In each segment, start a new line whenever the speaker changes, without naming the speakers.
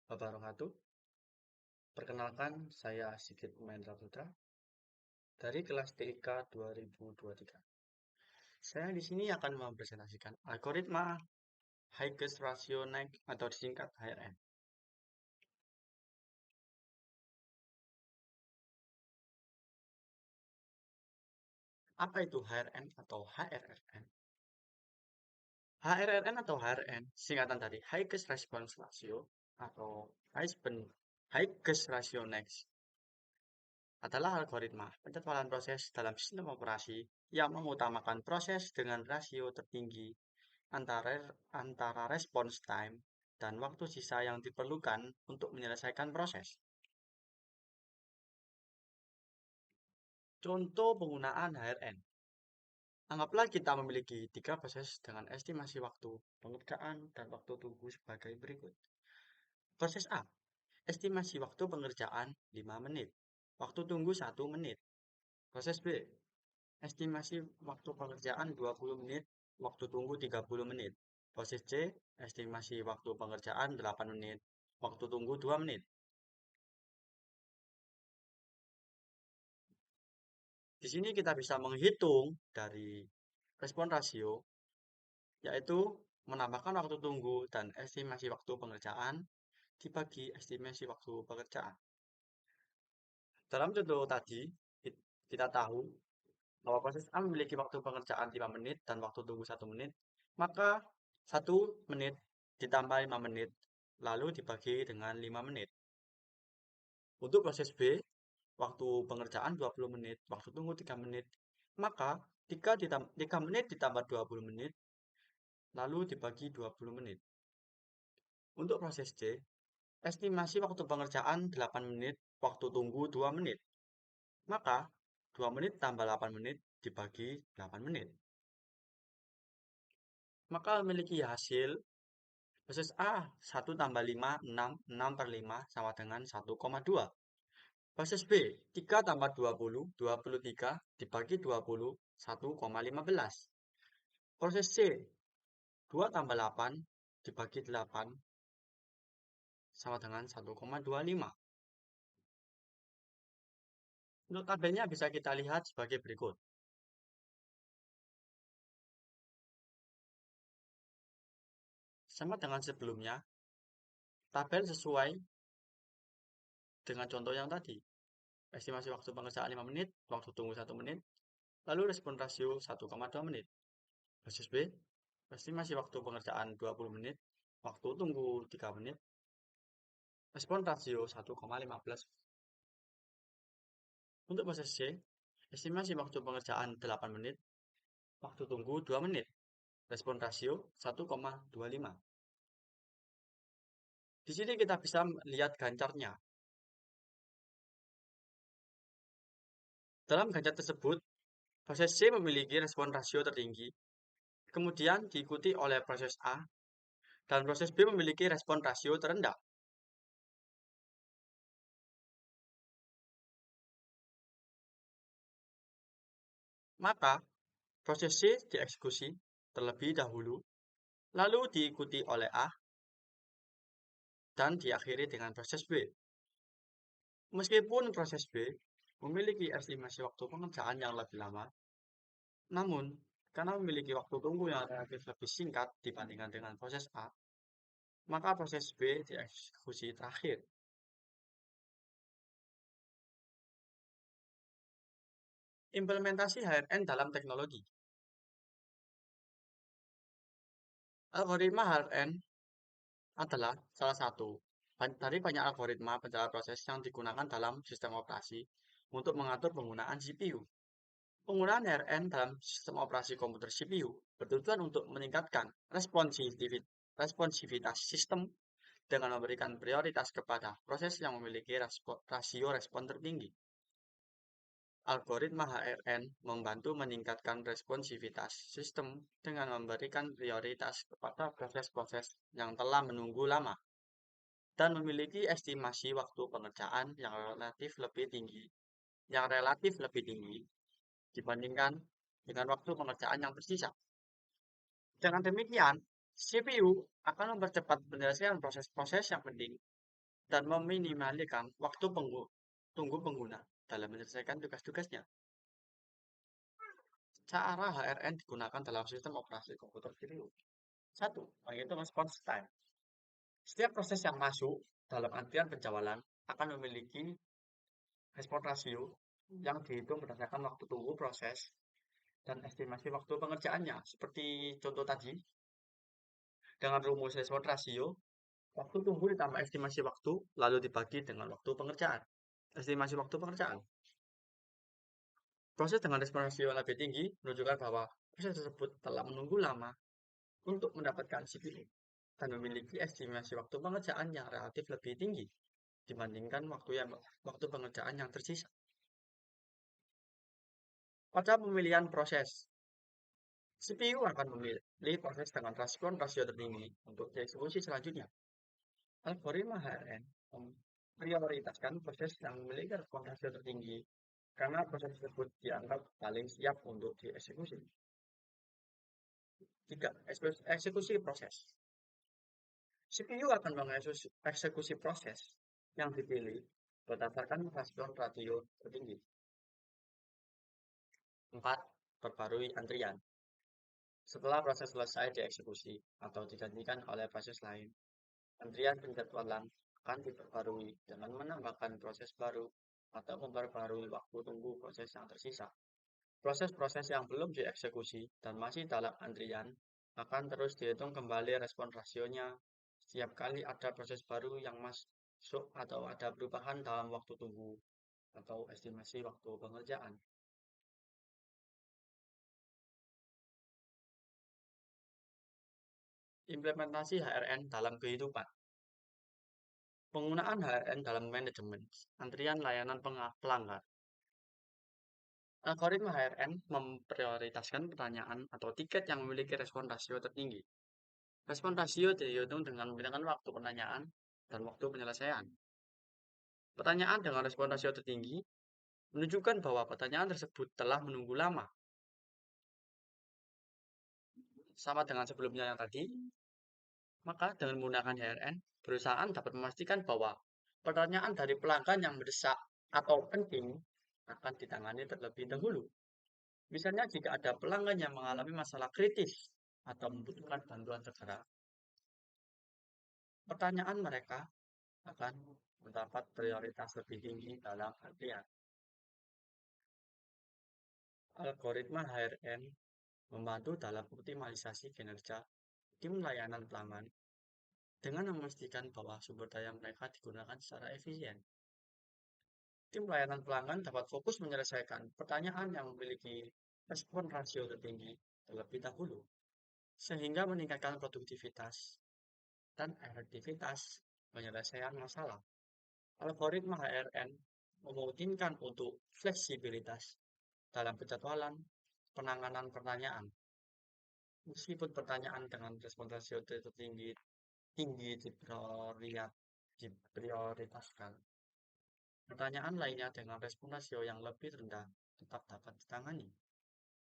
Wabarakatuh. Perkenalkan, saya Sigit Mahendra Putra dari kelas TIK 2023. Saya di sini akan mempresentasikan algoritma High-Case Ratio Next atau disingkat HRN. Apa itu HRN atau HRRN? HRRN atau HRN singkatan dari High-Case Response Ratio atau High-Case Ratio Next adalah algoritma penjadwalan proses dalam sistem operasi yang mengutamakan proses dengan rasio tertinggi antara response time dan waktu sisa yang diperlukan untuk menyelesaikan proses. Contoh penggunaan HRN. Anggaplah kita memiliki 3 proses dengan estimasi waktu pengerjaan dan waktu tunggu sebagai berikut. Proses A, estimasi waktu pengerjaan 5 menit, waktu tunggu 1 menit. Proses B, estimasi waktu pengerjaan 20 menit, waktu tunggu 30 menit. Proses C, estimasi waktu pengerjaan 8 menit, waktu tunggu 2 menit. Di sini kita bisa menghitung dari respon rasio, yaitu menambahkan waktu tunggu dan estimasi waktu pengerjaan dibagi estimasi waktu pekerjaan. Dalam contoh tadi, kita tahu bahwa proses A memiliki waktu pengerjaan 5 menit dan waktu tunggu 1 menit, maka 1 menit ditambah 5 menit, lalu dibagi dengan 5 menit. Untuk proses B, waktu pengerjaan 20 menit, waktu tunggu 3 menit, maka 3 menit ditambah 20 menit, lalu dibagi 20 menit. Untuk proses C, estimasi waktu pengerjaan 8 menit, waktu tunggu 2 menit, maka 2 menit tambah 8 menit dibagi 8 menit. Maka memiliki hasil proses A 1 tambah 5, 6, 6 per 5 sama dengan 1,2. Proses B, 3 tambah 20, 23 dibagi 20, 1,15. Proses C, 2 tambah 8 dibagi 8 sama dengan 1,25. Untuk tabelnya bisa kita lihat sebagai berikut. Sama dengan sebelumnya, tabel sesuai dengan contoh yang tadi. Estimasi waktu pengerjaan 5 menit, waktu tunggu 1 menit, lalu respon rasio 1,2 menit. Proses B, estimasi waktu pengerjaan 20 menit, waktu tunggu 3 menit, respon rasio 1,15. Untuk proses C, estimasi waktu pengerjaan 8 menit, waktu tunggu 2 menit, respon rasio 1,25. Di sini kita bisa lihat gancarnya. Dalam gancar tersebut, proses C memiliki respon rasio tertinggi, kemudian diikuti oleh proses A, dan proses B memiliki respon rasio terendah. Maka, proses C dieksekusi terlebih dahulu, lalu diikuti oleh A, dan diakhiri dengan proses B. Meskipun proses B memiliki estimasi waktu pengerjaan yang lebih lama, namun karena memiliki waktu tunggu yang relatif lebih singkat dibandingkan dengan proses A, maka proses B dieksekusi terakhir. Implementasi HRN dalam teknologi. Algoritma HRN adalah salah satu dari banyak algoritma penjadwalan proses yang digunakan dalam sistem operasi untuk mengatur penggunaan CPU. Penggunaan HRN dalam sistem operasi komputer CPU bertujuan untuk meningkatkan responsivitas sistem dengan memberikan prioritas kepada proses yang memiliki rasio respon tertinggi. Algoritma HRN membantu meningkatkan responsivitas sistem dengan memberikan prioritas kepada proses-proses yang telah menunggu lama dan memiliki estimasi waktu pengerjaan yang relatif lebih tinggi dibandingkan dengan waktu pengerjaan yang tersisa. Dengan demikian, CPU akan mempercepat penyelesaian proses-proses yang penting dan meminimalkan waktu tunggu pengguna dalam menyelesaikan tugas-tugasnya. Cara HRN digunakan dalam sistem operasi komputer GPU. Satu, yaitu response time. Setiap proses yang masuk dalam antrian penjualan akan memiliki respon rasio yang dihitung berdasarkan waktu tunggu proses dan estimasi waktu pengerjaannya. Seperti contoh tadi, dengan rumus respon rasio, waktu tunggu ditambah estimasi waktu, lalu dibagi dengan waktu pengerjaan. Estimasi waktu pengerjaan. Proses dengan respon rasio yang lebih tinggi menunjukkan bahwa proses tersebut telah menunggu lama untuk mendapatkan CPU dan memiliki estimasi waktu pengerjaan yang relatif lebih tinggi dibandingkan waktu pengerjaan yang tersisa. Pada pemilihan proses, CPU akan memilih proses dengan respon rasio tertinggi untuk dieksekusi selanjutnya. Algoritma HRN memprioritaskan proses yang memiliki respon rasio tertinggi karena proses tersebut dianggap paling siap untuk dieksekusi. 3. Eksekusi proses. CPU akan mengeksekusi proses yang dipilih berdasarkan respon rasio tertinggi. 4. Perbarui antrian. Setelah proses selesai dieksekusi atau digantikan oleh proses lain, antrian penjadwalan akan diperbarui dengan menambahkan proses baru atau memperbarui waktu tunggu proses yang tersisa. Proses-proses yang belum dieksekusi dan masih dalam antrian akan terus dihitung kembali respon rasionya setiap kali ada proses baru yang masuk atau ada perubahan dalam waktu tunggu atau estimasi waktu pengerjaan. Implementasi HRN dalam kehidupan. Penggunaan HRN dalam manajemen antrian layanan pelanggan. Algoritma HRN memprioritaskan pertanyaan atau tiket yang memiliki respon rasio tertinggi. Respon rasio dihitung dengan membedakan waktu pertanyaan dan waktu penyelesaian. Pertanyaan dengan respon rasio tertinggi menunjukkan bahwa pertanyaan tersebut telah menunggu lama. Sama dengan sebelumnya yang tadi, maka dengan menggunakan HRN, perusahaan dapat memastikan bahwa pertanyaan dari pelanggan yang mendesak atau penting akan ditangani terlebih dahulu. Misalnya jika ada pelanggan yang mengalami masalah kritis atau membutuhkan bantuan segera, pertanyaan mereka akan mendapat prioritas lebih tinggi dalam antrian. Algoritma HRN membantu dalam optimalisasi kinerja tim layanan pelanggan dengan memastikan bahwa sumber daya mereka digunakan secara efisien. Tim layanan pelanggan dapat fokus menyelesaikan pertanyaan yang memiliki respon rasio tertinggi terlebih dahulu, sehingga meningkatkan produktivitas dan efektivitas penyelesaian masalah. Algoritma HRN memungkinkan untuk fleksibilitas dalam penjadwalan penanganan pertanyaan. Meskipun pertanyaan dengan respon rasio tertinggi diprioritaskan, pertanyaan lainnya dengan respon rasio yang lebih rendah tetap dapat ditangani,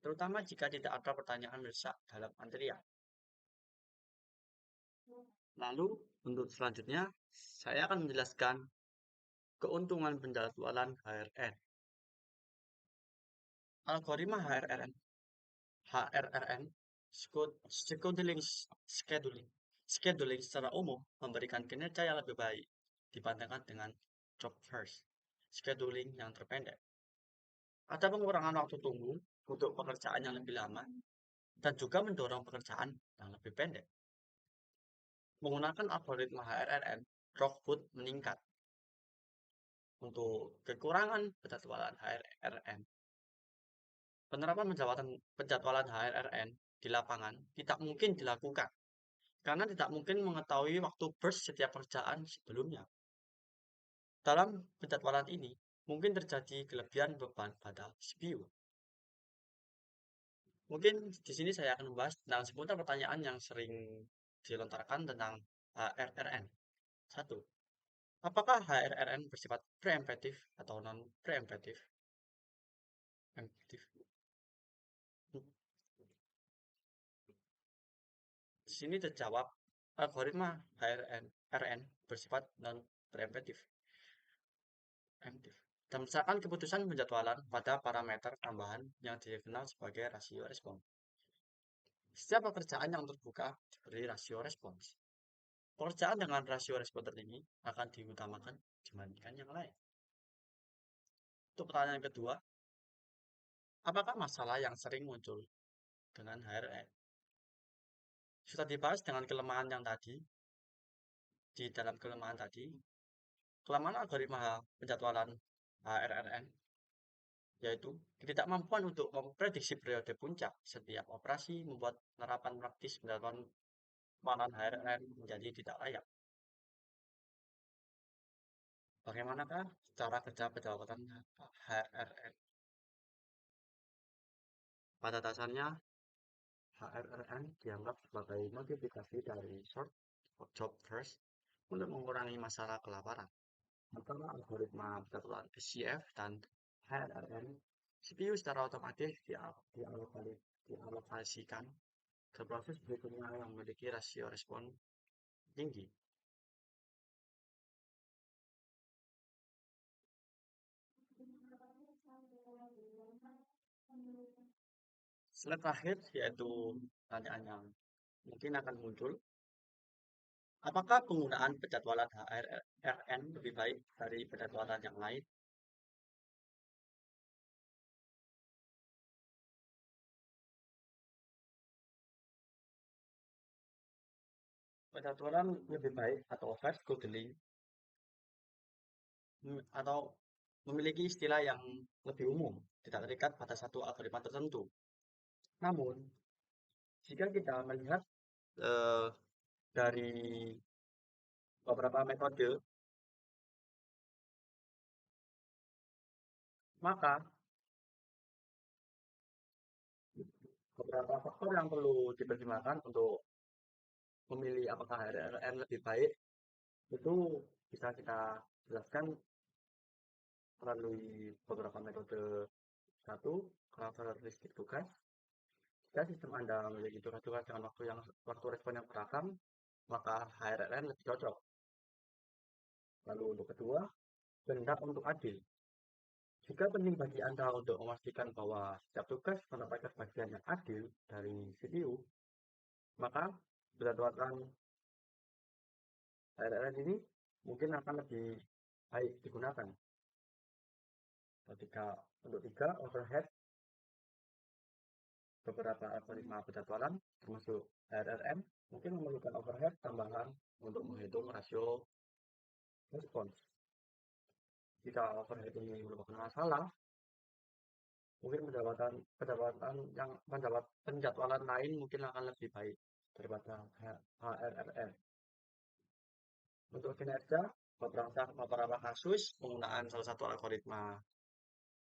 terutama jika tidak ada pertanyaan mendesak dalam antrian. Lalu, untuk selanjutnya, saya akan menjelaskan keuntungan penjadwalan HRN. Algoritma HRRN scheduling secara umum memberikan kinerja yang lebih baik dibandingkan dengan job first scheduling yang terpendek. Ada pengurangan waktu tunggu untuk pekerjaan yang lebih lama dan juga mendorong pekerjaan yang lebih pendek. Menggunakan algoritma HRRN, throughput meningkat. Untuk kekurangan penjadwalan HRRN, penerapan penjadwalan HRRN di lapangan tidak mungkin dilakukan karena tidak mungkin mengetahui waktu burst setiap pekerjaan sebelumnya. Dalam penjadwalan ini, mungkin terjadi kelebihan beban pada CPU. Mungkin di sini saya akan membahas tentang seputar pertanyaan yang sering dilontarkan tentang HRRN. 1. Apakah HRRN bersifat preemptive atau non-preemptive? Di sini terjawab, algoritma HRN bersifat preemptif, preemptif. Dan berdasarkan keputusan penjadwalan pada parameter tambahan yang dikenal sebagai rasio respon. Setiap pekerjaan yang terbuka diberi rasio respons. Pekerjaan dengan rasio respon tertinggi akan diutamakan dibandingkan yang lain. Untuk pertanyaan kedua, apakah masalah yang sering muncul dengan HRN? Sudah dibahas dengan kelemahan yang tadi, di dalam kelemahan tadi, kelemahan algoritma penjadwalan HRRN yaitu ketidakmampuan untuk memprediksi periode puncak setiap operasi membuat penerapan praktis penjadwalan HRRN menjadi tidak layak. Bagaimanakah cara kerja penjadwalan HRRN? Pada dasarnya, HRRN dianggap sebagai modifikasi dari short job first untuk mengurangi masalah kelaparan. Antara algoritma penjadwalan SCF dan HRRN, CPU secara otomatis dialokasikan ke proses berikutnya yang memiliki rasio respon tinggi. Slide terakhir yaitu pertanyaan yang mungkin akan muncul. Apakah penggunaan penjadwalan HRRN lebih baik dari penjadwalan yang lain? Penjadwalan lebih baik atau fast scheduling atau memiliki istilah yang lebih umum, tidak terikat pada satu algoritma tertentu. Namun, jika kita melihat eh, dari beberapa metode, maka beberapa faktor yang perlu dipertimbangkan untuk memilih apakah HRRN lebih baik itu bisa kita jelaskan melalui beberapa metode. Satu, karakteristik tugas. Jika sistem Anda memiliki tugas-tugas dengan waktu respon yang beragam, maka HRRN lebih cocok. Lalu untuk kedua, kehendak untuk adil. Jika penting bagi Anda untuk memastikan bahwa setiap tugas mendapatkan bagian yang adil dari CPU, maka berdasarkan HRRN ini mungkin akan lebih baik digunakan. Ketika untuk tiga, overhead beberapa algoritma penjadwalan termasuk HRRN mungkin memerlukan overhead tambahan untuk menghitung rasio respons. Jika overhead ini merupakan masalah, mungkin penjadwalan lain mungkin akan lebih baik daripada HRRN. Untuk kinerja, beberapa kasus penggunaan salah satu algoritma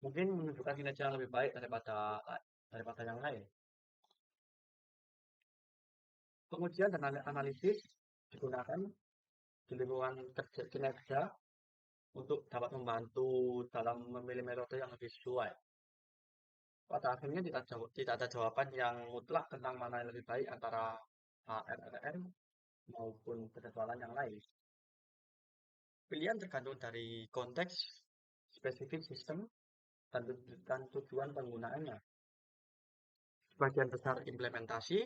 mungkin menunjukkan kinerja yang lebih baik daripada yang lain. Pengujian dan analisis digunakan di lingkungan kinerja untuk dapat membantu dalam memilih metode yang lebih sesuai. Pada akhirnya tidak ada jawaban yang mutlak tentang mana yang lebih baik antara HRRN maupun penjadwalan yang lain. Pilihan tergantung dari konteks, spesifik sistem, dan tujuan penggunaannya. Sebagian besar implementasi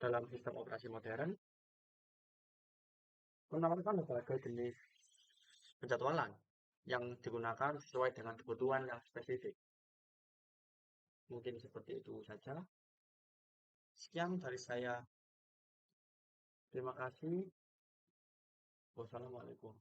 dalam sistem operasi modern menawarkan berbagai jenis penjadwalan yang digunakan sesuai dengan kebutuhan yang spesifik. Mungkin seperti itu saja. Sekian dari saya. Terima kasih. Wassalamualaikum.